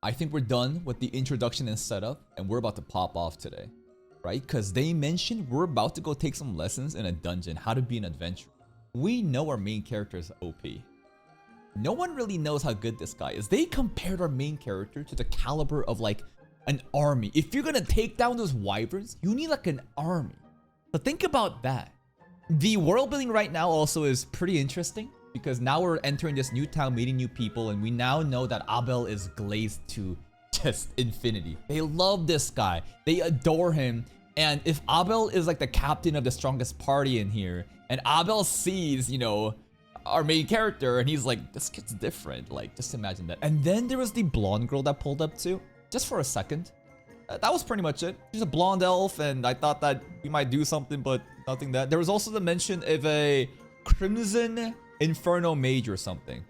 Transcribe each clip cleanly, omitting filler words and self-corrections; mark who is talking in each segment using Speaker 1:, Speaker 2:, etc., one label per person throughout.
Speaker 1: I think we're done with the introduction and setup, and we're about to pop off today, right? Because they mentioned we're about to go take some lessons in a dungeon, how to be an adventurer. We know our main character is OP. No one really knows how good this guy is. They compared our main character to the caliber of like an army. If you're gonna take down those wyverns, you need like an army. But think about that. The world building right now also is pretty interesting because now we're entering this new town, meeting new people, and we now know that Abel is glazed to just infinity. They love this guy. They adore him. And if Abel is like the captain of the strongest party in here, and Abel sees, you know, our main character, and he's like, this kid's different. Like, just imagine that. And then there was the blonde girl that pulled up too, just for a second. That was pretty much it. She's a blonde elf, and I thought that we might do something, but nothing that. There was also the mention of a Crimson Inferno Mage or something.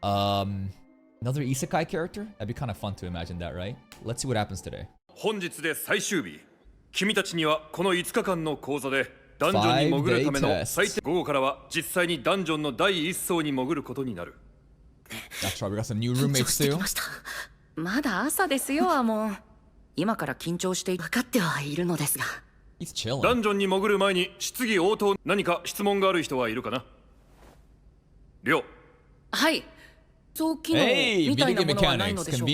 Speaker 1: Another isekai character? That'd be kind of fun to imagine that, right? Let's see what happens today.
Speaker 2: 本日で最終日。君たちにはこの5日間の講座でダンジョンに潜るための最低午後からは実際にダンジョンの第一層に潜ることになる。
Speaker 1: That's right, we got some new roommates too.
Speaker 3: まだ朝ですよ、アモン。今から緊張して分かってはいるのですが。
Speaker 1: He's chilling.
Speaker 2: ダンジョンに潜る前に質疑応答何か質問がある人はいるかな？りょう。
Speaker 3: はい。そう機能みたいなものはないのでしょうか。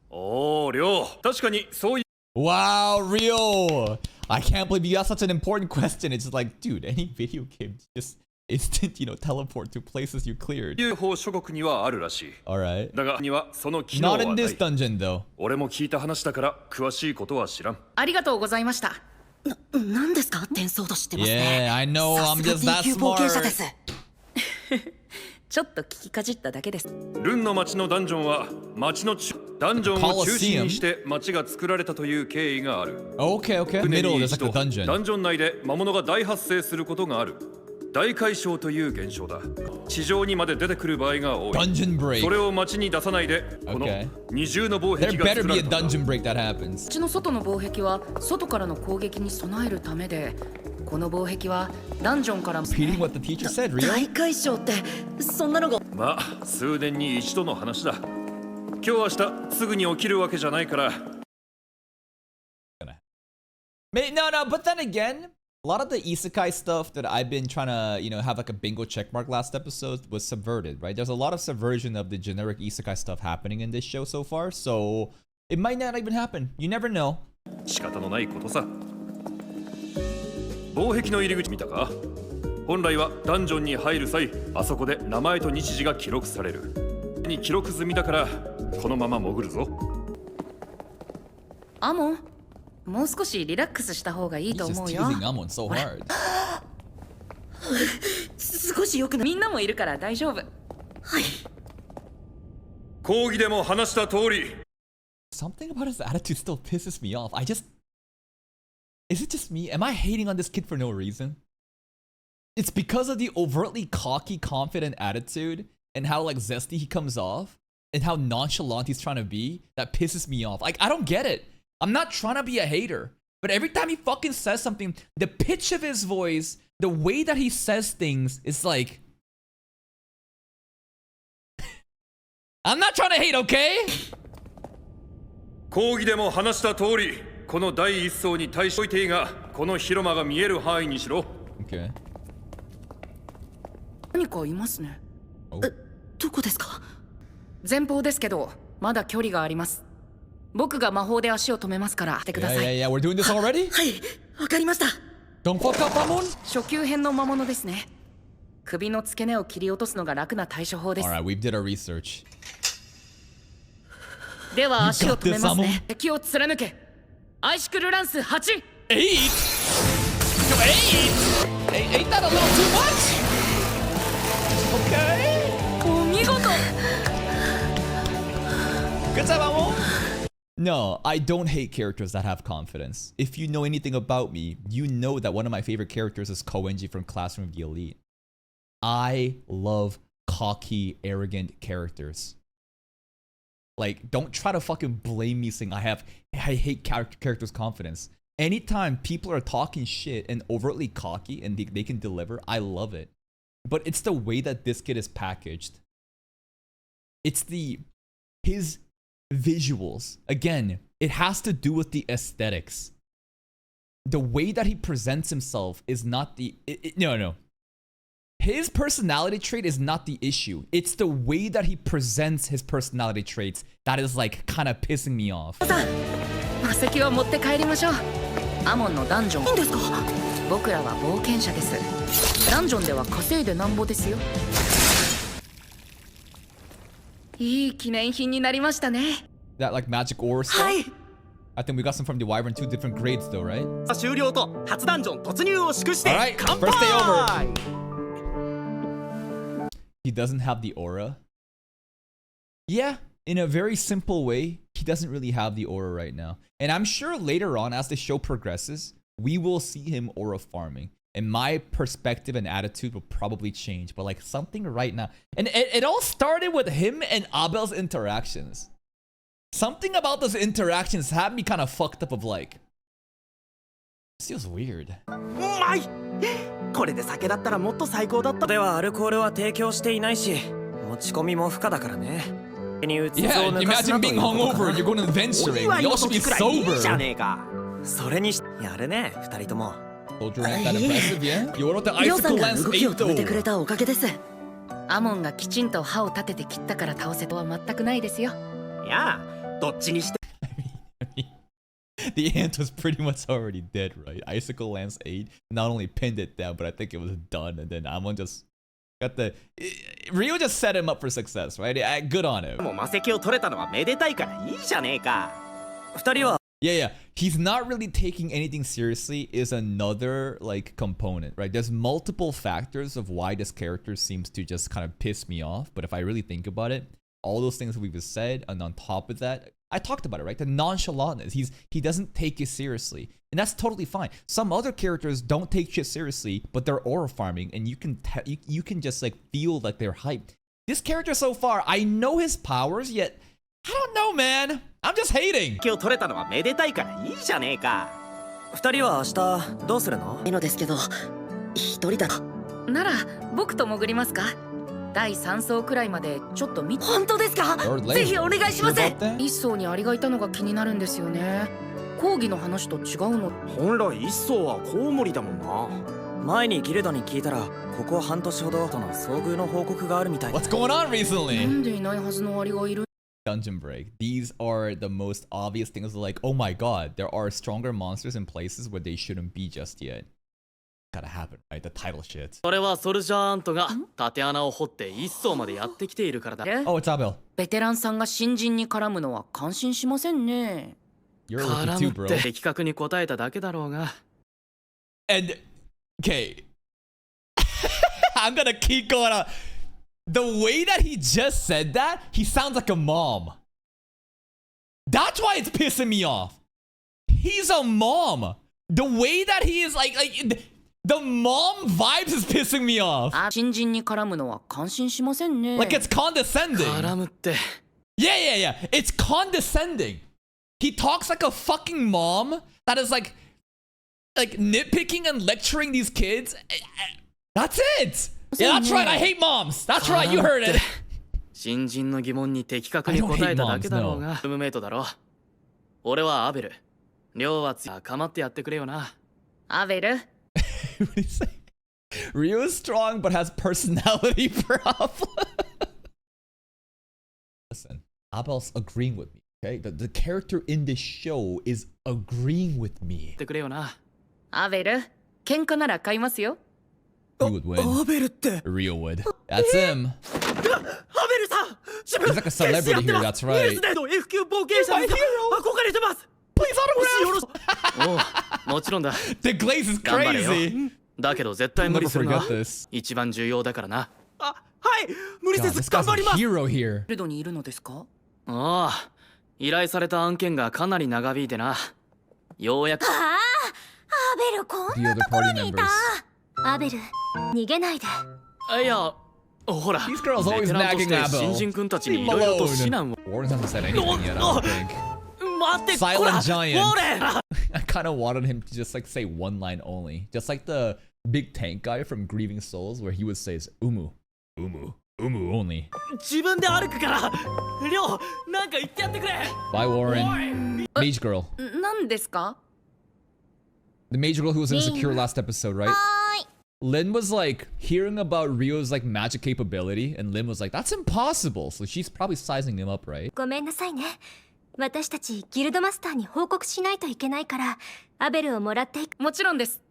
Speaker 2: おー、りょう。確かにそういう。
Speaker 1: Wow, Rio! I can't believe you asked such an important question. It's just like, dude, any video game just instant, you know, teleport to places you cleared.
Speaker 2: 法諸国にはあるらしい。
Speaker 1: Alright.
Speaker 2: だがにはその機能はない。
Speaker 1: Not in this dungeon, though.
Speaker 2: 俺も聞いた話だから詳しいことは知らん。
Speaker 3: ありがとうございました。何ですか？転送と知ってますね。
Speaker 1: Yeah, I know. I'm just that smart.
Speaker 3: ちょっと聞きかじっただけです。
Speaker 2: ルンの町のダンジョンは町のダンジョンを中心にして町が作られたという経緯がある。
Speaker 1: Okay, okay. Middle is like the dungeon.
Speaker 2: ダンジョン内で魔物が大発生することがある。大解消という現象だ。地上にまで出てくる場合が多い。
Speaker 1: Dungeon break.
Speaker 2: それを町に出さないで、この二重の防壁が
Speaker 1: There
Speaker 2: 作ら
Speaker 1: better
Speaker 2: れ
Speaker 1: be
Speaker 2: た。
Speaker 1: a dungeon break that happens.
Speaker 3: 町の外の防壁は外からの攻撃に備えるためで、この防壁はダンジョンから。
Speaker 1: Repeating what the teacher said, Rio.
Speaker 3: 大解消ってそんなのが。
Speaker 2: まあ数年に一度の話だ。今日明日すぐに起きるわけじゃないから。
Speaker 1: No, but then again, a lot of the isekai stuff that I've been trying to, you know, have like a bingo checkmark last episode was subverted, right? There's a lot of subversion of the generic isekai stuff happening in this show so far, so it might not even happen. You never know.
Speaker 2: 仕方のないことさ。防壁の入り口見たか？本来はダンジョンに入る際、あそこで名前と日時が記録される。に記録済みだから、このまま潜るぞ。
Speaker 3: アモン、もう少しリラックスした方がいいと思うよ。
Speaker 1: So hard.
Speaker 3: 少しよくない。みんなもいるから大丈夫。はい。
Speaker 2: 講義でも話した通り。
Speaker 1: Something about his attitude still pisses me off. Is it just me? Am I hating on this kid for no reason? It's because of the overtly cocky, confident attitude and how like zesty he comes off and how nonchalant he's trying to be that pisses me off. Like, I don't get it. I'm not trying to be a hater, but every time he fucking says something, the pitch of his voice, the way that he says things is like, I'm not trying to hate, okay?
Speaker 2: 講義でも話した通り、この第一層に対しおいていいが、この広間が見える範囲にしろ。
Speaker 1: Okay.
Speaker 3: 何かいますね。どこですか？前方ですけど、まだ距離があります。僕が魔法で足を止めますからしてください。
Speaker 1: Yeah, we're doing this already?
Speaker 3: はい、わかりました。
Speaker 1: Don't fuck up, Amon.
Speaker 3: 初級編の魔物ですね。首の付け根を切り落とすのが楽な対処法です。
Speaker 1: Alright, we did our research.
Speaker 3: では足を止めますね。敵を貫け。アイシクルランス8。
Speaker 1: 8? Ain't that a little too much? Okay.
Speaker 3: お見事。
Speaker 1: Good job, Amon. No, I don't hate characters that have confidence. If you know anything about me, you know that one of my favorite characters is Koenji from Classroom of the Elite. I love cocky, arrogant characters. Like, don't try to fucking blame me saying I hate characters' confidence. Anytime people are talking shit and overtly cocky and they can deliver, I love it. But it's the way that this kid is packaged. It's his visuals. Again, it has to do with the aesthetics. The way that he presents himself is not the... No. His personality trait is not the issue. It's the way that he presents his personality traits that is like kind of pissing me off.
Speaker 3: 魔石を持って帰りましょう。アモンのダンジョン。いいんですか？僕らは冒険者です。ダンジョンでは稼いでなんぼですよ。いい記念品になりましたね。
Speaker 1: That like magic ore stuff?
Speaker 3: はい。
Speaker 1: I think we got some from the Wyvern, 2 different grades though, right?
Speaker 4: 終了と初ダンジョン突入を祝して
Speaker 1: Alright,
Speaker 4: 乾
Speaker 1: first day over.
Speaker 4: 杯
Speaker 1: He doesn't have the aura. Yeah, in a very simple way, he doesn't really have the aura right now. And I'm sure later on, as the show progresses, we will see him aura farming. And my perspective and attitude will probably change. But like something right now. And it all started with him and Abel's interactions. Something about those interactions had me kind of fucked up of like... This feels weird.
Speaker 4: うまいこれで酒だったらもっと最高だったではアルコールは提供していないし持ち込みも不可だからね
Speaker 1: Yeah, imagine being hungover. You're going adventuring. You all should be sober.
Speaker 4: じゃねえかそれにしやるね二人とも
Speaker 1: Soldier ain't that impressive, yeah? You wrote the
Speaker 3: リオさん
Speaker 1: icicle
Speaker 3: が
Speaker 1: lance
Speaker 3: 動きを止めてくれ
Speaker 1: 8
Speaker 3: たおかげです。アモンがきちんと歯を立てて切ったから倒せとは全くないですよ。
Speaker 4: いやどっちにして
Speaker 1: The ant was pretty much already dead, right? Icicle lance 8 not only pinned it down, but I think it was done. And then Amon just got the... Rio just set him up for success, right? Good on him.
Speaker 4: もう魔石を取れたのはめでたいからいいじゃねえか二人は
Speaker 1: Yeah. He's not really taking anything seriously is another like component, right? There's multiple factors of why this character seems to just kind of piss me off. But if I really think about it, all those things we've said, and on top of that, I talked about it, right? The nonchalantness. He doesn't take it seriously. And that's totally fine. Some other characters don't take shit seriously, but they're aura farming, and you can just like feel like they're hyped. This character so far, I know his powers, yet I don't know, man. I'm just hating.
Speaker 4: を取れたのはめでたいからいいじゃねえか二人は明日どうするの
Speaker 3: いいのですけど、一人だ。なら僕と潜りますか？第3層くらいまでちょっと見て。本当ですか？
Speaker 1: Lord
Speaker 3: ぜひお願いします。
Speaker 1: Sure about that?
Speaker 3: 一層にアリがいたのが気になるんですよね。講義の話と違うの。
Speaker 4: 本来一層はコウモリだもんな前にギルドに聞いたらここ半年ほどとの遭遇の報告があるみたい
Speaker 1: What's going on
Speaker 3: な
Speaker 1: recently?
Speaker 3: んでいないはずのアリがいる。
Speaker 1: Dungeon break. These are the most obvious things like, oh my god, there are stronger monsters in places where they shouldn't be just yet. Gotta happen, right? The title shit.
Speaker 5: それはソルジャーアントが縦穴を掘って一層までやってきているからだ。
Speaker 1: Oh, it's Abel.
Speaker 3: ベテランさんが新人に絡むのは感心しませんね。
Speaker 1: You're lucky
Speaker 5: 絡
Speaker 1: too,
Speaker 5: む
Speaker 1: bro.
Speaker 5: って的確に答えただけだろうが。
Speaker 1: And okay, I'm gonna keep going on. The way that he just said that, he sounds like a mom. That's why it's pissing me off. He's a mom. The way that he is like the mom vibes is pissing me off.
Speaker 3: 新人に絡むのは感心しませんね。
Speaker 1: Like it's condescending.
Speaker 5: 絡むって。
Speaker 1: Yeah. It's condescending. He talks like a fucking mom that is like nitpicking and lecturing these kids. That's it. Yeah, that's right. I hate moms. That's right. You heard it.
Speaker 5: 新人の疑問に的確に答えただけだろうが。ルームメイトだろ。俺はアベル。亮は強い。構ってやってくれよな。
Speaker 3: アベル。
Speaker 1: What do you say? Ryu is strong but has personality problem. Listen, Abel's agreeing with me. Okay, the character in this show is agreeing with me.
Speaker 5: やってくれよな。
Speaker 3: アベル、喧嘩なら買いますよ。
Speaker 1: He would win.
Speaker 4: アベルって
Speaker 1: Ryu would. That's him.
Speaker 4: アベルさん自分
Speaker 1: He's like a celebrity here, that's right.
Speaker 4: ニュースでの F 級冒険者です憧れてます
Speaker 1: Please autograph.
Speaker 5: おう、もちろんだ。
Speaker 1: The glaze is
Speaker 5: 頑張れよ。
Speaker 1: crazy.
Speaker 5: だけど絶対
Speaker 1: I'll
Speaker 5: 無理
Speaker 1: never
Speaker 5: するな。
Speaker 1: forget this.
Speaker 5: 一番重要だからな。
Speaker 4: あはい無理せ
Speaker 1: God,
Speaker 4: ず
Speaker 1: this
Speaker 4: 頑
Speaker 1: guy's
Speaker 4: 張
Speaker 1: a
Speaker 4: ります
Speaker 1: hero here.
Speaker 3: ルドにいるのですか？
Speaker 5: ああ、依頼された案件がかなり長引いてな。ようやく。
Speaker 6: ああ、アベルこん
Speaker 1: The
Speaker 6: な
Speaker 1: other
Speaker 6: ところ
Speaker 1: party
Speaker 6: にい
Speaker 1: members.
Speaker 6: た。アベル、逃げないで。
Speaker 5: いや、ほら、
Speaker 1: These girls
Speaker 5: ベ
Speaker 1: always
Speaker 5: テランとし
Speaker 1: nagging
Speaker 5: て
Speaker 1: Abel.
Speaker 5: 新人君たちに
Speaker 1: Leave
Speaker 5: い
Speaker 1: him
Speaker 5: ろいろと
Speaker 1: alone.
Speaker 5: 指南を。
Speaker 1: Warren hasn't said anything yet, I don't think.
Speaker 4: 待って
Speaker 1: Silent
Speaker 4: こら
Speaker 1: giant.
Speaker 4: ウォーレン
Speaker 1: I kind of wanted him to just like say one line only. Just like the big tank guy from Grieving Souls where he would say Umu. Umu. Umu only.
Speaker 4: 自分で歩くから。りょう、なんか言ってやってくれ。
Speaker 1: Bye, Warren. Mage girl.
Speaker 3: 何ですか？
Speaker 1: The mage girl who was insecure last episode, right?
Speaker 6: はーい。
Speaker 1: Lin was like hearing about Rio's like magic capability, and Lin was like, "That's impossible." So she's probably sizing him up, right?
Speaker 6: ごめんなさいね。私たちギルドマスターに報告しないといけないから、アベルをもらっていく。
Speaker 3: もちろんです。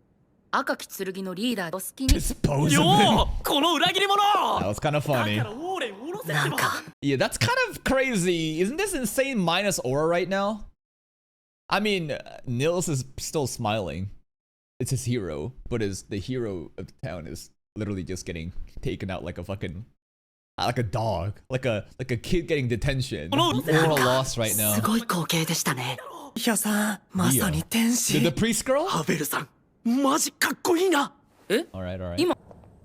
Speaker 3: 赤き剣のリーダーお好きに。
Speaker 1: Dispose
Speaker 4: りょ
Speaker 1: of him.
Speaker 4: う、この裏切り者。
Speaker 1: That was kind of
Speaker 4: だ
Speaker 1: funny.
Speaker 4: からオーレン下ろせ
Speaker 3: なんか
Speaker 1: Yeah, that's kind of crazy. Isn't this insane minus aura right now? I mean, Nils is still smiling. It's his hero, but the hero of the town is literally just getting taken out like a fucking like a dog, like a kid getting detention. We're at a loss right now.
Speaker 3: すごい光景でしたね。
Speaker 4: いやさん、まさに天
Speaker 1: The
Speaker 4: 使。
Speaker 1: priest girl?
Speaker 4: アベルさん、マジかっこいいな。
Speaker 1: All right, all right.
Speaker 3: 今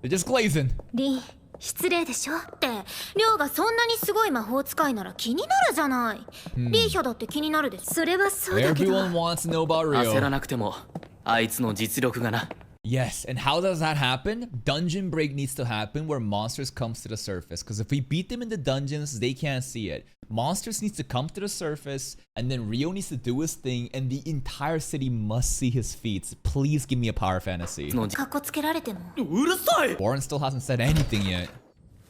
Speaker 1: They're just glazing.
Speaker 6: リン、失礼でしょ。って、リョウがそんなにすごい魔法使いなら気になるじゃない。リーヒョだって気になるです。それはそうだけど。
Speaker 1: Everyone wants to know about
Speaker 5: 焦ら
Speaker 1: Rio.
Speaker 5: なくてもあいつの実力がな。
Speaker 1: Yes, and how does that happen? Dungeon break needs to happen where monsters comes to the surface. Because if we beat them in the dungeons, they can't see it. Monsters needs to come to the surface, and then Rio needs to do his thing, and the entire city must see his feats. Please give me a power fantasy.
Speaker 5: の
Speaker 6: かっこつけられても。
Speaker 4: うるさい。
Speaker 1: Warren still hasn't said anything yet.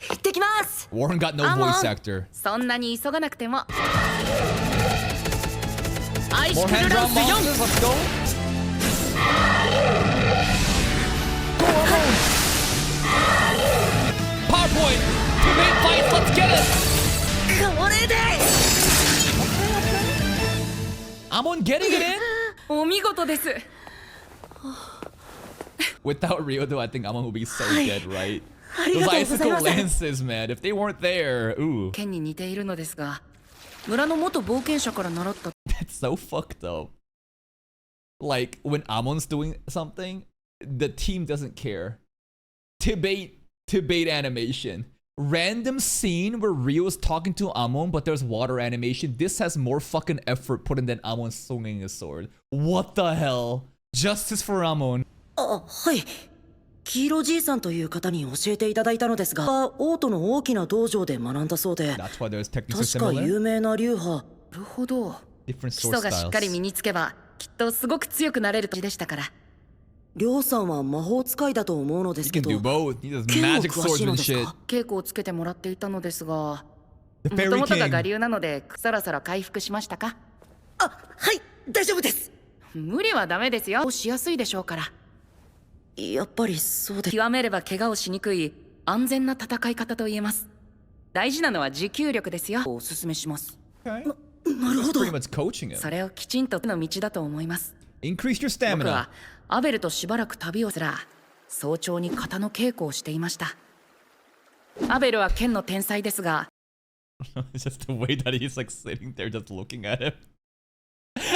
Speaker 3: 行ってきます。
Speaker 1: Warren got no
Speaker 3: あ、もう
Speaker 1: voice actor.
Speaker 3: そんなに急がなくても。アイシ
Speaker 1: More
Speaker 3: クル
Speaker 1: hand
Speaker 3: ラ
Speaker 1: drop
Speaker 3: ンス 4。
Speaker 1: monsters, let's go. PowerPoint! 2-minute fights, let's get it!
Speaker 3: これで
Speaker 1: Amon getting it in?
Speaker 3: お見事です。
Speaker 1: Without Rio, though, I think Amon would be so dead, right?
Speaker 3: あり
Speaker 1: Those
Speaker 3: がとうござい
Speaker 1: icicle
Speaker 3: ます。
Speaker 1: lances, man. If they weren't there, ooh.
Speaker 3: 剣に似ているのですが、村の元冒険者から習った。
Speaker 1: That's so fucked up. Like, when Amon's doing something, the team doesn't care. Debate animation. Random scene where Rio's talking to Amon, but there's water animation. This has more fucking effort put in than Amon swinging his sword. What the hell? Justice for Amon.
Speaker 7: あ、はい。黄色じいさんという方に教えていただいたのですが、王都の大きな道場で学んだそうで、
Speaker 1: That's why there's techniques are
Speaker 7: 確か
Speaker 1: similar.
Speaker 7: 有名な流派。
Speaker 3: なるほど。
Speaker 1: Different
Speaker 3: 基
Speaker 1: sword
Speaker 3: 礎がしっかり身
Speaker 1: styles.
Speaker 3: につけば、きっとすごく強くなれる年でしたから。
Speaker 7: りょうさんは魔法使いだと思うので
Speaker 1: He
Speaker 7: すけ
Speaker 1: can
Speaker 7: ど、
Speaker 1: do both. He does
Speaker 7: 剣を
Speaker 1: magic
Speaker 7: 詳しいのです
Speaker 1: swordsmanship.
Speaker 7: か？
Speaker 3: 稽古をつけてもらっていたのですが、
Speaker 1: The
Speaker 3: もと
Speaker 1: Fairy
Speaker 3: もとが我
Speaker 1: King.
Speaker 3: 流なので、そろそろ回復しましたか？
Speaker 7: あ、はい、大丈夫です。
Speaker 3: 無理はダメですよ。しやすいでしょうから。
Speaker 7: やっぱりそうで。
Speaker 3: 極めれば怪我をしにくい安全な戦い方と言えます。大事なのは持久力ですよ。おすすめします。
Speaker 1: Okay.
Speaker 7: なるほど。
Speaker 1: Pretty much coaching him.
Speaker 3: それをきちんとの道だと思います。
Speaker 1: Increase your
Speaker 3: 僕
Speaker 1: stamina.
Speaker 3: はアベルとしばらく旅をすら早朝に型の稽古をしていました。アベルは剣の天才ですが、
Speaker 1: It's just the way that he's like sitting there just looking at him.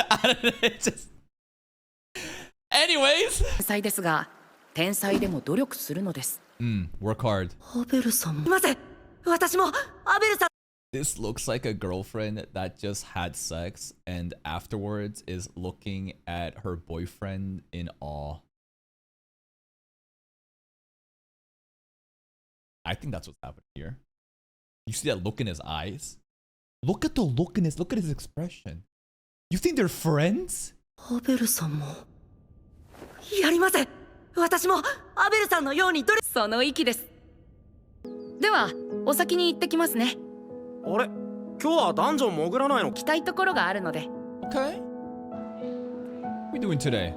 Speaker 1: I don't know, it's just... Anyways!
Speaker 3: 天才ですが、天才でも努力するのです。
Speaker 1: Work hard.
Speaker 7: アベルさんも。
Speaker 3: ません、私もアベルさん。
Speaker 1: This looks like a girlfriend that just had sex and afterwards is looking at her boyfriend in awe. I think that's what's happening here. You see that look in his eyes? Look at the look in his, look at his expression. You think they're friends?
Speaker 7: アベルさんも。
Speaker 3: やりません。私もアベルさんのようにその息です。では、お先に行ってきますね。
Speaker 4: あれ、今日はダンジョン潜らないの？
Speaker 3: 行きたいところがあるので。
Speaker 1: Okay. What are we doing today?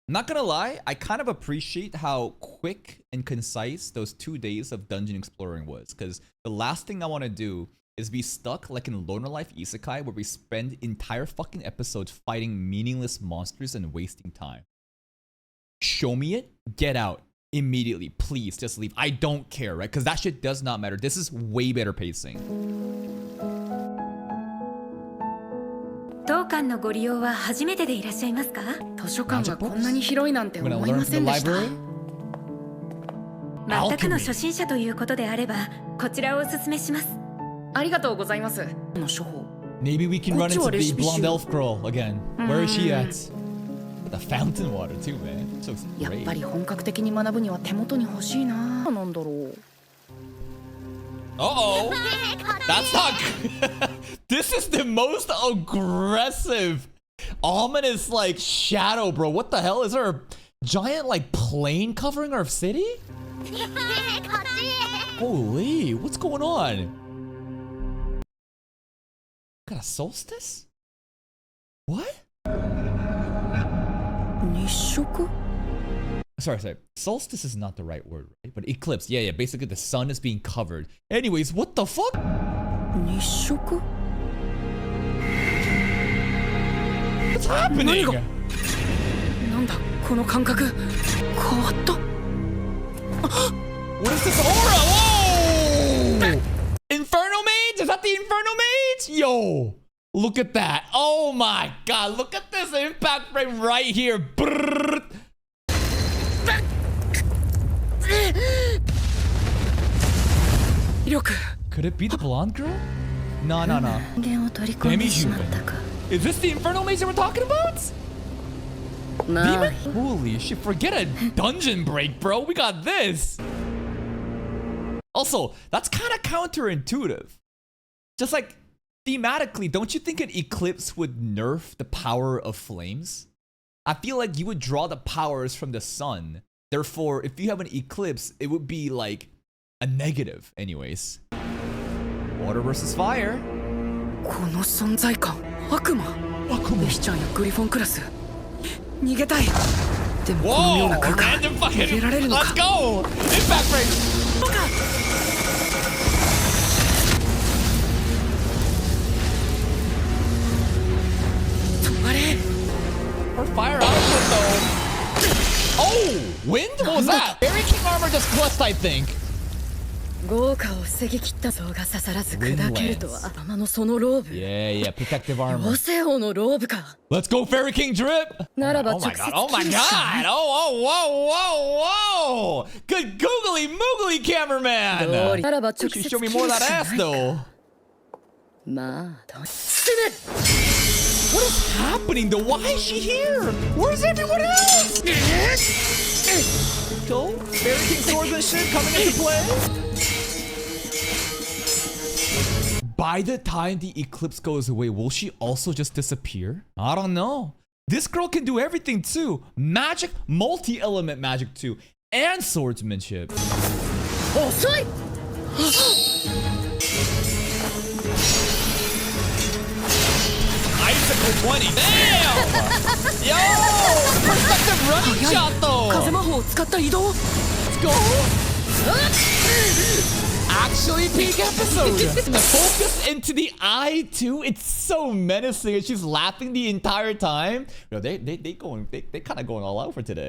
Speaker 1: Not gonna lie, I kind of appreciate how quick and concise those 2 days of dungeon exploring was. Because the last thing I want to do is be stuck like in Loner Life Isekai where we spend entire fucking episodes fighting meaningless monsters and wasting time. Show me it, get out. Immediately, please just leave. I don't care, right? Because that shit does not matter. This is way better pacing.
Speaker 6: 当館のご利用は初めてでいらっしゃいますか？
Speaker 3: 図書館がこんなに広いなんて
Speaker 1: We're
Speaker 3: 思
Speaker 1: gonna
Speaker 3: い
Speaker 1: learn
Speaker 3: ま
Speaker 1: from
Speaker 3: せ
Speaker 1: the
Speaker 3: んでした。
Speaker 1: library.
Speaker 6: 全くの初心者ということであれば、こちらをお勧めします。
Speaker 3: ありがとうございます。の処方。
Speaker 1: Maybe we can run into the
Speaker 3: こっちはレシピ集。
Speaker 1: blonde elf girl again. Where is she at? The fountain water too, man. It looks
Speaker 3: やっ
Speaker 1: great.
Speaker 3: ぱり本格的に学ぶには手元に欲しいな。なんだろう。
Speaker 1: Uh-oh. That's not good. This is the most aggressive, ominous, like, shadow, bro. What the hell? Is there a giant, like, plane covering our city? Holy, what's going on? Got a solstice? What?
Speaker 3: 日食？
Speaker 1: Sorry. Solstice is not the right word, right? But eclipse, yeah. Basically, the sun is being covered. Anyways, what the fuck?
Speaker 3: 日食？
Speaker 1: What's happening?
Speaker 3: なんだこの感覚。変わった。
Speaker 1: What is this aura? Whoa! Inferno Mage? Is that the Inferno Mage? Yo! Look at that. Oh my god. Look at this impact frame right here. Brrr. Could it be the blonde girl? No.
Speaker 3: 人間を取り込んでしまったか。
Speaker 1: Is this the Inferno Mage that we're talking about?
Speaker 3: まあ
Speaker 1: Demon? Holy shit. Forget a dungeon break, bro. We got this. Also, that's kind of counterintuitive. Just like thematically, don't you think an eclipse would nerf the power of flames? I feel like you would draw the powers from the sun. Therefore, if you have an eclipse, it would be like a negative anyways. Water versus fire.
Speaker 3: この存在感。悪魔。エシちゃんやグリフォンクラス。逃げたい。でもこのよう
Speaker 1: Whoa!
Speaker 3: な空間
Speaker 1: Random
Speaker 3: 逃げ
Speaker 1: fucking.
Speaker 3: られるのか。
Speaker 1: Let's go! Impact break! Her fire output though. Oh! Wind? What was that? Fairy King armor just clutched, I think.
Speaker 3: 豪華を防ぎ切った像が刺さらず砕けるとは頭のそのローブ。
Speaker 1: Yeah, protective armor.
Speaker 3: 妖精王のローブか。
Speaker 1: Let's go, Fairy King drip!
Speaker 3: Naraba
Speaker 1: Oh my god,
Speaker 3: 直接
Speaker 1: oh my
Speaker 3: 切るしかない。
Speaker 1: god! Oh, whoa! Good googly moogly cameraman!
Speaker 3: 道理ならば
Speaker 1: You
Speaker 3: 直接
Speaker 1: should show
Speaker 3: 切
Speaker 1: me
Speaker 3: る
Speaker 1: more of
Speaker 3: し
Speaker 1: that
Speaker 3: か
Speaker 1: ass
Speaker 3: ないか。
Speaker 1: though.
Speaker 3: まあ、どう進む。
Speaker 1: What is happening though? Why is she here? Where's everyone else? Go, Fairy King swordsmanship coming into play. By the time the eclipse goes away, will she also just disappear? I don't know. This girl can do everything too. Magic, multi-element magic too, and swordsmanship.
Speaker 3: 遅い。
Speaker 1: Icicle 20, damn! Yo! Perspective running shot though!
Speaker 3: 風魔法を使った移動。
Speaker 1: Let's go! Actually peak episode! The focus into the eye too, it's so menacing and she's laughing the entire time. Yo, they kind of going all out for today.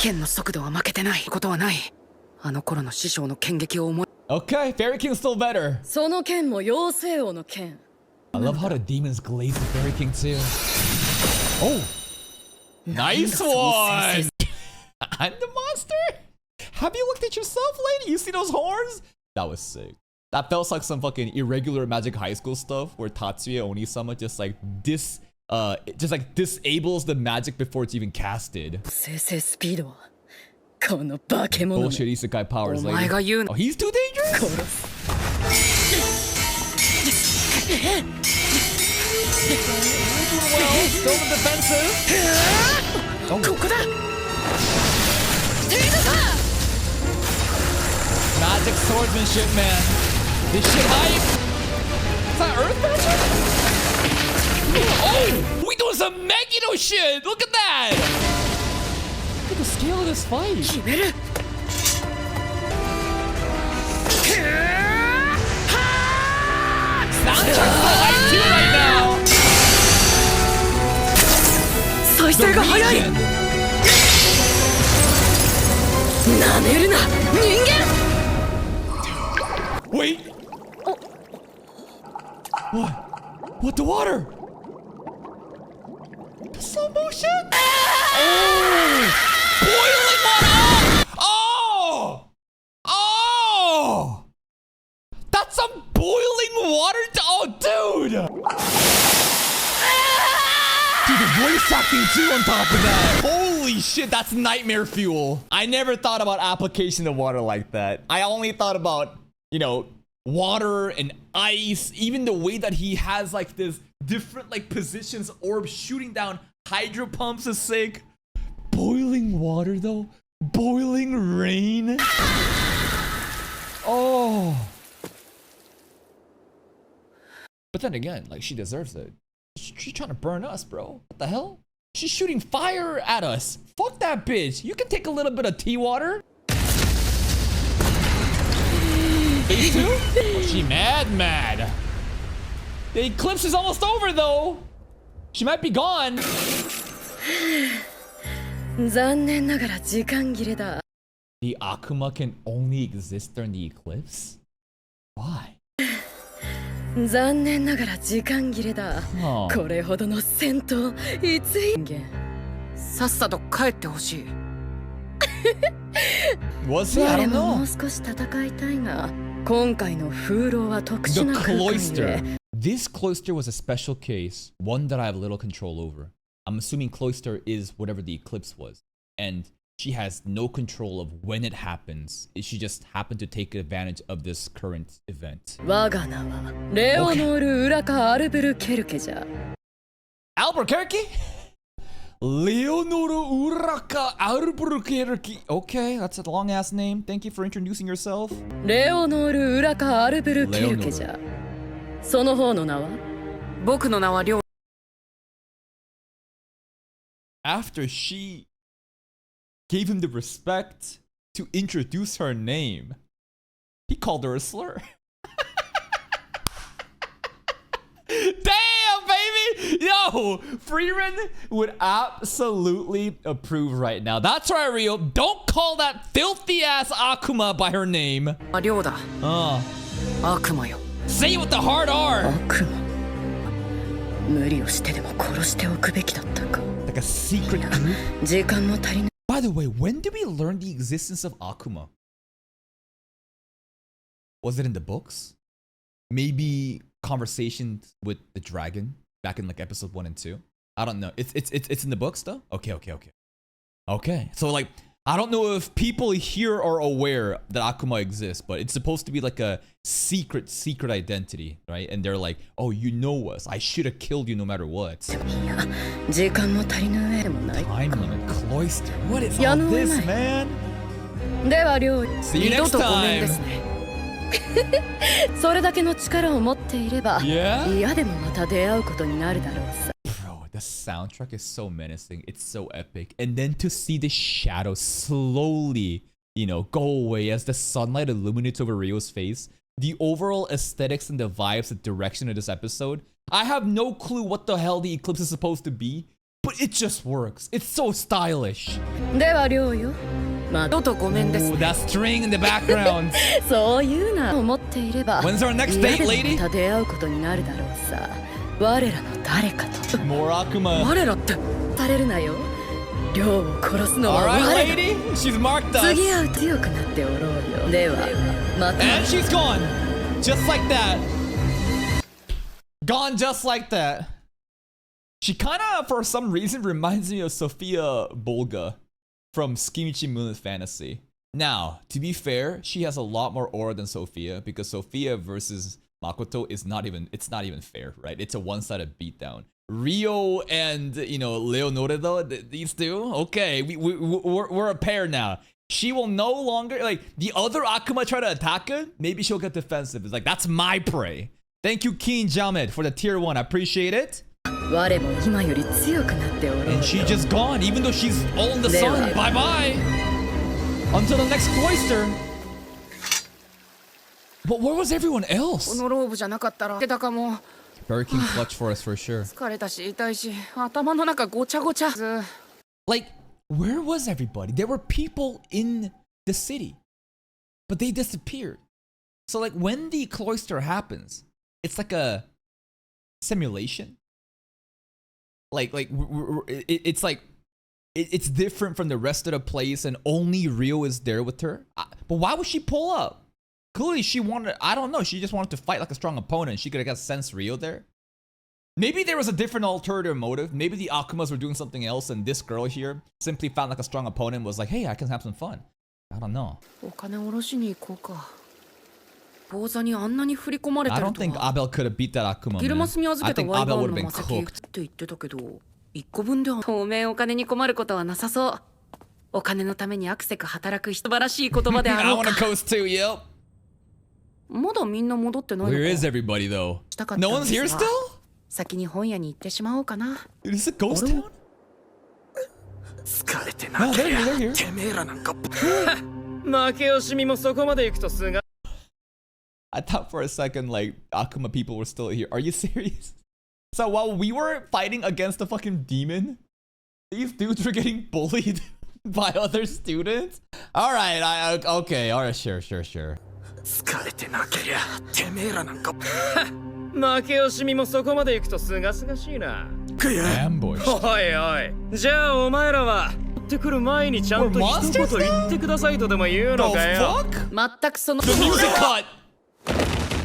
Speaker 3: 剣の速度は負けてないことはない。あの頃の師匠の剣撃を思い。
Speaker 1: Okay, Fairy King's still better.
Speaker 3: その剣も妖精王の剣。
Speaker 1: I love how the demons glaze the Fairy King too. Oh! Nice one! I'm the monster? Have you looked at yourself, lady? You see those horns? That was sick. That felt like some fucking irregular Magic High School stuff where Tatsuya Onisama just like disables the magic before it's even casted.
Speaker 3: 生成スピードはこの化け物め。
Speaker 1: Bullshit isekai powers,
Speaker 3: お前が
Speaker 1: lady.
Speaker 3: 言うの。
Speaker 1: Oh, he's too dangerous?
Speaker 3: 殺す。
Speaker 1: Well, still the defensive.
Speaker 3: ここだ。
Speaker 1: Magic swordsmanship, man. This shit hype. Is that Earth magic? Oh, we doing some Megiddo shit. Look at that. Look at the scale of this fight.
Speaker 3: 決める。
Speaker 1: Soundtrack's so hype too right now.
Speaker 3: 再
Speaker 1: The
Speaker 3: 生が早い。
Speaker 1: Regent.
Speaker 3: なめるな、人間。
Speaker 1: Wait. What? What, the water? The slow motion? Oh! Boiling water! Oh! Oh! That's some boiling water? Oh, dude! voice acting too on top of that. Holy shit, that's nightmare fuel. I never thought about application of water like that. I only thought about, you know, water and ice. Even the way that he has like this different like positions, orbs shooting down hydro pumps is sick. Boiling water though. Boiling rain. Oh. But then again, like, she deserves it. She's trying to burn us, bro. What the hell? She's shooting fire at us. Fuck that bitch. You can take a little bit of tea water. Phase 2? Oh, she mad. The eclipse is almost over, though. She might be gone.
Speaker 7: 残念ながら時間切れだ。
Speaker 1: The Akuma can only exist during the eclipse? Why?
Speaker 7: 残念ながら時間切れだ。
Speaker 1: Oh.
Speaker 7: これほどの戦闘、いつい
Speaker 3: さっさと帰ってほしい。
Speaker 1: Was he? I
Speaker 7: 我
Speaker 1: don't
Speaker 7: もも
Speaker 1: know.
Speaker 7: う少し戦いたいが、今回の風浪は特
Speaker 1: The
Speaker 7: 殊な空間ゆ
Speaker 1: cloister.
Speaker 7: え。
Speaker 1: This cloister was a special case, one that I have little control over. I'm assuming cloister is whatever the eclipse was. And she has no control of when it happens. She just happened to take advantage of this current event.
Speaker 7: 我が名はレオノール・ウラカ・アルブルケルケじゃ。
Speaker 1: Albuquerque? Leonore Uraka Albuquerque. Okay, that's a long ass name. Thank you for introducing yourself.
Speaker 7: レオノール・ウラカ・アルブルケルケじゃ。その方の名は？
Speaker 3: 僕の名はリョウ。
Speaker 1: After she gave him the respect to introduce her name, he called her a slur. Damn, baby! Yo, Freeman would absolutely approve right now. That's right, Rio. Don't call that filthy ass Akuma by her name.
Speaker 3: リョウだ。 悪魔よ。
Speaker 1: Say it with the hard R.
Speaker 7: 悪魔。無理をしてでも殺しておくべきだったか。
Speaker 1: Like a secret group.
Speaker 7: 時間も足りない。
Speaker 1: By the way, when did we learn the existence of Akuma? Was it in the books? Maybe conversations with the dragon back in like episode 1 and 2? I don't know. It's in the books though? Okay. Okay. So like, I don't know if people here are aware that Akuma exists, but it's supposed to be like a secret identity, right? And they're like, oh, you know us. I should have killed you no matter what.
Speaker 7: いや、時間も足りぬ上でもない。
Speaker 1: Time limit cloister. What is all this, man?
Speaker 7: では両
Speaker 1: See you
Speaker 3: 二度
Speaker 1: next
Speaker 3: とごめんで
Speaker 1: time.
Speaker 3: すね。
Speaker 7: それだけの力を持っていれば、
Speaker 1: Yeah?
Speaker 7: 嫌でもまた出会うことになるだろうさ。
Speaker 1: Bro, the soundtrack is so menacing. It's so epic. And then to see the shadow slowly, you know, go away as the sunlight illuminates over Ryo's face. The overall aesthetics and the vibes, the direction of this episode. I have no clue what the hell the eclipse is supposed to be, but it just works. It's so stylish.
Speaker 7: では両よ。ま
Speaker 3: 二度とごめんです
Speaker 1: Ooh,
Speaker 3: ね。
Speaker 1: that string in the background.
Speaker 7: そういうな思っていれば、
Speaker 1: When's our next
Speaker 7: 嫌
Speaker 1: date,
Speaker 7: でも
Speaker 1: lady?
Speaker 7: また出会うことになるだろうさ。我らの誰かと。
Speaker 1: More Akuma.
Speaker 3: 我らって
Speaker 7: されるなよ。両を殺すのは
Speaker 1: Alright,
Speaker 7: 我ら。
Speaker 1: lady. She's marked us.
Speaker 7: 次会う強くなっておろうよ。では、また。
Speaker 1: And she's gone. Just like that. Gone just like that. She kind of, for some reason, reminds me of Sophia Bolga from Skimichi Moonlit Fantasy. Now, to be fair, she has a lot more aura than Sophia because Sophia versus Makoto is not even fair, right? It's a one-sided beatdown. Rio and, you know, Leonore though, these two, okay, we're a pair now. She will no longer, like, the other Akuma try to attack her, maybe she'll get defensive. It's like, that's my prey. Thank you, Keen Jamed, for the tier 1. I appreciate it.
Speaker 7: 我も今より強くなっておろうよ。
Speaker 1: And she just gone, even though she's all in the sun. Bye-bye. Until the next cloister. But where was everyone
Speaker 3: こ
Speaker 1: else?
Speaker 3: のローブじゃなかったら出たかも。
Speaker 1: Burger King clutch for us for sure.
Speaker 3: 疲れたし痛いし頭の中ごちゃごちゃ。
Speaker 1: Like, where was everybody? There were people in the city, but they disappeared. So like when the cloister happens, it's like a simulation. It's like it's different from the rest of the place, and only Rio is there with her. But why would she pull up? Clearly, she wanted. I don't know. She just wanted to fight like a strong opponent. She could have sense Rio there. Maybe there was a different alternative motive. Maybe the Akumas were doing something else and this girl here simply found like a strong opponent and was like, hey, I can have some fun. I don't know.
Speaker 3: お金下ろしに行こうか。口座にあんなに振り込まれて
Speaker 1: I
Speaker 3: る
Speaker 1: don't
Speaker 3: と
Speaker 1: think
Speaker 3: は。
Speaker 1: Abel could have beat that Akuma,
Speaker 3: ギル
Speaker 1: man.
Speaker 3: マスに預
Speaker 1: I
Speaker 3: けた
Speaker 1: think
Speaker 3: ワイバ
Speaker 1: Abel
Speaker 3: ー
Speaker 1: would
Speaker 3: ン
Speaker 1: have
Speaker 3: の
Speaker 1: been
Speaker 3: 魔石って
Speaker 1: cooked.
Speaker 3: 言ってたけど、1個分では当面お金に困ることはなさそう。お金のためにアクセク働く素晴らしい言葉であ
Speaker 1: I
Speaker 3: ろう
Speaker 1: want to
Speaker 3: か。
Speaker 1: coast too, yep.
Speaker 3: まだみんな戻ってないのか。
Speaker 1: Where is everybody though?
Speaker 3: したかった
Speaker 1: No
Speaker 3: ん
Speaker 1: one's
Speaker 3: です
Speaker 1: here
Speaker 3: が
Speaker 1: still?
Speaker 3: 先に本屋に行ってしまおうかな。
Speaker 1: Dude, is it ghost town?
Speaker 4: 疲れて
Speaker 1: No,
Speaker 4: なけ
Speaker 1: they're
Speaker 4: りゃ
Speaker 1: here, they're here.
Speaker 4: てめえらなんか負け惜しみもそこまで行くとすが
Speaker 1: I thought for a second like Akuma people were still here. Are you serious? So while we were fighting against the fucking demon, these dudes were getting bullied by other students? Alright, okay, alright, sure.
Speaker 4: 疲れてなけりゃてめえらなんか負け惜しみもそこまで行くとすがすがしいな
Speaker 1: Ambushed.
Speaker 4: おいおいじゃあお前らはってくる前にちゃんと一言言ってくださいとでも言うの
Speaker 1: The
Speaker 4: かよ
Speaker 1: fuck?
Speaker 3: 全くその
Speaker 1: The music cut!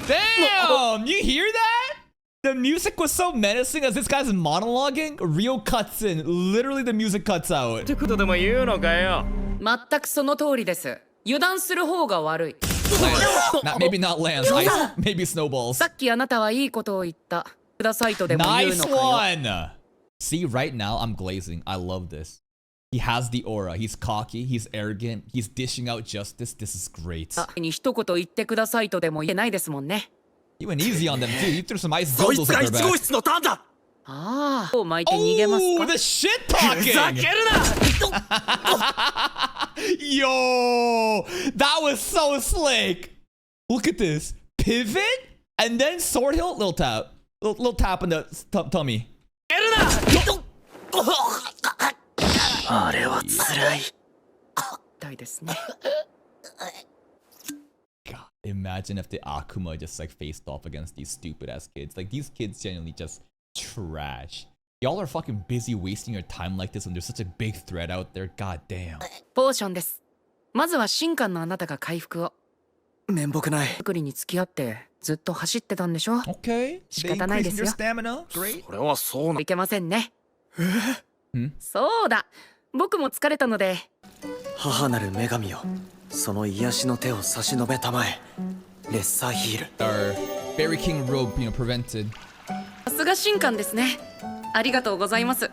Speaker 1: Damn! You hear that? The music was so menacing as this guy's monologuing. Real cuts in. Literally the music cuts
Speaker 4: っ
Speaker 1: out.
Speaker 4: てことでも言うのかよ
Speaker 3: 全くその通りです。油断する方が悪い。
Speaker 1: Maybe not Lance. Maybe snowballs.
Speaker 3: さっきあなたはいいことを言った。くださいとでも言う
Speaker 1: Nice
Speaker 3: のかよ。
Speaker 1: one! See, right now I'm glazing. I love this. He has the aura. He's cocky. He's arrogant. He's dishing out justice. This is great.
Speaker 3: に一言言ってくださいとでも言えないですもんね。
Speaker 1: You went easy on them too. You threw some ice
Speaker 4: そい
Speaker 1: dildos
Speaker 4: つが
Speaker 1: at
Speaker 4: 1
Speaker 1: their
Speaker 4: 号
Speaker 1: back.
Speaker 4: 室のターンだ
Speaker 3: ああ、を巻いて逃げます
Speaker 1: Oh,
Speaker 3: か
Speaker 1: the shit
Speaker 4: ふざけ
Speaker 1: talking!
Speaker 4: るな
Speaker 1: Yo, that was so slick. Look at this. Pivot and then sword hill. Little tap. Little tap in the tummy.
Speaker 4: あれは辛い
Speaker 3: たいですね。
Speaker 1: God, imagine if the Akuma just like faced off against these stupid ass kids. Like these kids genuinely just trash. Y'all are fucking busy wasting your time like this when there's such a big threat out there. God damn.
Speaker 3: ポーションです。まずは神官のあなたが回復を。
Speaker 4: 面目ない
Speaker 3: 作りに付き合ってずっと走ってたんでしょ。
Speaker 1: Okay. They
Speaker 3: 仕方ないで
Speaker 1: increasing
Speaker 3: す
Speaker 1: your
Speaker 3: よ。
Speaker 1: stamina. Great.
Speaker 4: これはそうない
Speaker 3: けませんね。
Speaker 1: ん
Speaker 3: そうだ。僕も疲れたので。
Speaker 4: 母なる女神よその癒しの手を差し伸べたまえレッサーヒール
Speaker 1: Our Berry King robe, prevented.
Speaker 3: さすが神官ですね。ありがとうございます。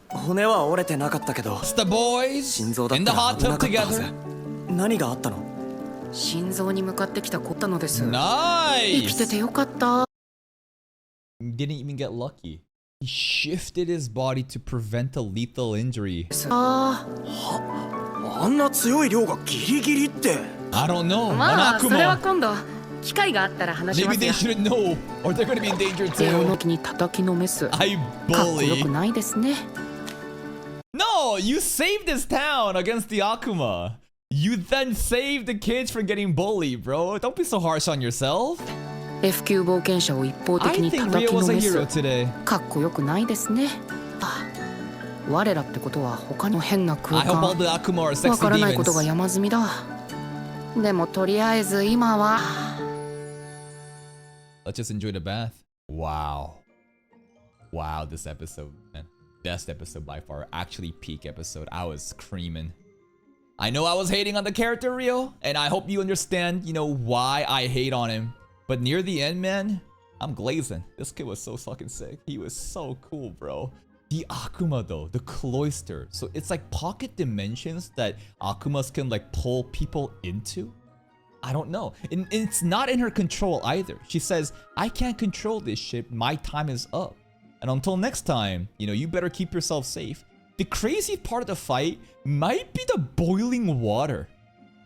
Speaker 4: 骨は折れてなかったけど
Speaker 1: It's the boys
Speaker 4: 心臓だっ
Speaker 1: in the
Speaker 4: たら
Speaker 1: hot
Speaker 4: 危な
Speaker 1: tub
Speaker 4: かったはず
Speaker 1: together.
Speaker 4: 何があったの
Speaker 3: 心臓に向かってきた子ったのです。生きて
Speaker 1: Nice.
Speaker 3: てよかった。
Speaker 1: Didn't even get lucky. He shifted his body to prevent a lethal injury.
Speaker 3: あ
Speaker 4: あんな強い量がギリギリって
Speaker 1: I don't know.
Speaker 3: あ、まあ
Speaker 1: An
Speaker 3: それは
Speaker 1: Akuma.
Speaker 3: 今度機会があったら話しま
Speaker 1: Maybe
Speaker 3: す
Speaker 1: they
Speaker 3: よ。
Speaker 1: shouldn't know, or they're gonna be in danger
Speaker 3: ゼロ
Speaker 1: too.
Speaker 3: の木に叩きのめす。かっ
Speaker 1: I
Speaker 3: こよく
Speaker 1: bully.
Speaker 3: ないですね。
Speaker 1: No, you saved this town against the Akuma. You then saved the kids from getting bullied, bro. Don't be so harsh on yourself.
Speaker 3: F 級冒険者を一方
Speaker 1: I
Speaker 3: 的に
Speaker 1: think
Speaker 3: 叩
Speaker 1: Rio
Speaker 3: きの
Speaker 1: was a
Speaker 3: め
Speaker 1: hero
Speaker 3: す。
Speaker 1: today.
Speaker 3: かっこよくないですね。あ我らってことは他の変な
Speaker 1: I
Speaker 3: 空
Speaker 1: hope all
Speaker 3: 間
Speaker 1: the Akuma are
Speaker 3: わ
Speaker 1: sexy
Speaker 3: からないことが
Speaker 1: demons.
Speaker 3: 山積みだ。でもとりあえず今は
Speaker 1: Let's just enjoy the bath. Wow. Wow, this episode, man. Best episode by far. Actually, peak episode. I was screaming. I know I was hating on the character, Rio, and I hope you understand, why I hate on him. But near the end, man, I'm glazing. This kid was so fucking sick. He was so cool, bro. The Akuma, though, the cloister. So it's like pocket dimensions that Akumas can like pull people into. I don't know. And it's not in her control either. She says, I can't control this shit. My time is up. And until next time, you better keep yourself safe. The crazy part of the fight might be the boiling water.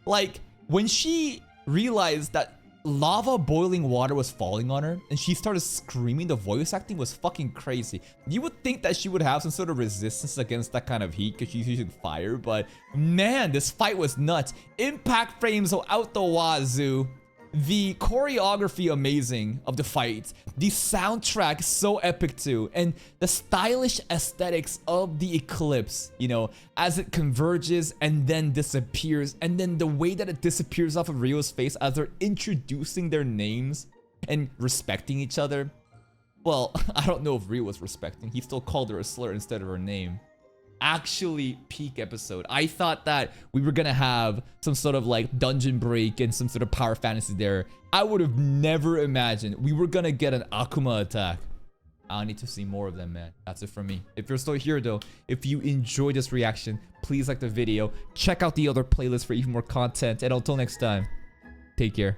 Speaker 1: Like, when she realized that lava boiling water was falling on her and she started screaming, the voice acting was fucking crazy. You would think that she would have some sort of resistance against that kind of heat because she's using fire, but man, this fight was nuts. Impact frames out the wazoo. The choreography amazing of the fight. The soundtrack so epic too. And the stylish aesthetics of the eclipse, as it converges and then disappears. And then the way that it disappears off of Rio's face as they're introducing their names and respecting each other. Well, I don't know if Ryu was respecting. He still called her a slur instead of her name. Actually, peak episode. I thought that we were gonna have some sort of like dungeon break and some sort of power fantasy there. I would have never imagined we were gonna get an Akuma attack. I need to see more of them, man. That's it from me. If you're still here though, if you enjoyed this reaction, please like the video. Check out the other playlist for even more content. And until next time, take care.